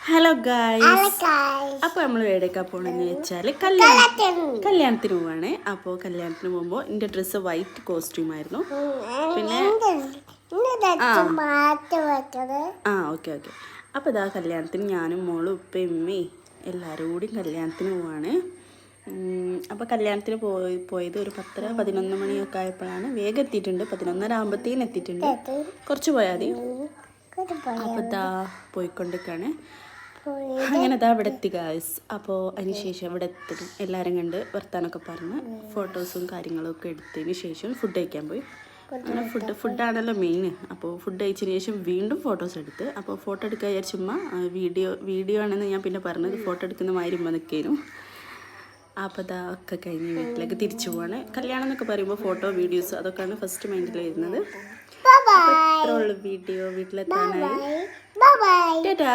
Hello guys, അപ്പോൾ നമ്മൾ എവിടേക്കാണ് പോകണമെന്ന് വെച്ചാൽ കല്യാണത്തിന് പോവാണ്. അപ്പോൾ കല്യാണത്തിന് പോകുമ്പോൾ എൻ്റെ ഡ്രസ്സ് വൈറ്റ് കോസ്റ്റ്യൂമായിരുന്നു. പിന്നെ ഓക്കെ. അപ്പോൾ ഇതാ കല്യാണത്തിന് ഞാനും മോളും ഉപ്പയും ഉമ്മയും എല്ലാവരും കൂടി കല്യാണത്തിന് പോവാണ്. അപ്പോൾ കല്യാണത്തിന് പോയത് ഒരു 10-11 മണിയൊക്കെ ആയപ്പോഴാണ്. വേഗം എത്തിയിട്ടുണ്ട്, 11:30 ആകുമ്പോഴത്തേനും എത്തിയിട്ടുണ്ട്. കുറച്ച് പോയാൽ മതി. അപ്പോൾ ഇതാ പോയിക്കൊണ്ടിരിക്കുകയാണ്. അങ്ങനെ ഇതാ ഇവിടെ എത്തി ഗായ്സ്. അപ്പോൾ അതിന് ശേഷം ഇവിടെ എത്തി എല്ലാവരും കണ്ട് വർത്താനൊക്കെ പറഞ്ഞ് ഫോട്ടോസും കാര്യങ്ങളൊക്കെ എടുത്തതിന് ശേഷം ഫുഡ് കഴിക്കാൻ പോയി. അങ്ങനെ ഫുഡാണല്ലോ മെയിൻ. അപ്പോൾ ഫുഡ് കഴിച്ചതിന് ശേഷം വീണ്ടും ഫോട്ടോസ് എടുത്ത്. അപ്പോൾ ഫോട്ടോ എടുക്കാൻ വിചാരിച്ചുമ്മ വീഡിയോ ആണെന്ന് ഞാൻ പിന്നെ പറഞ്ഞത്, ഫോട്ടോ എടുക്കുന്ന മാതിരി ഉമ്മ നിൽക്കാനും. അപ്പോൾ ഇതാ ഒക്കെ കഴിഞ്ഞ് വീട്ടിലേക്ക് തിരിച്ചു പോവാണ്. കല്യാണം എന്നൊക്കെ പറയുമ്പോൾ ഫോട്ടോ വീഡിയോസ് അതൊക്കെയാണ് ഫസ്റ്റ് മൈൻഡിൽ വരുന്നത്. ഇത്രയുള്ള വീഡിയോ വീട്ടിലെത്താനായി. ടാറ്റാ.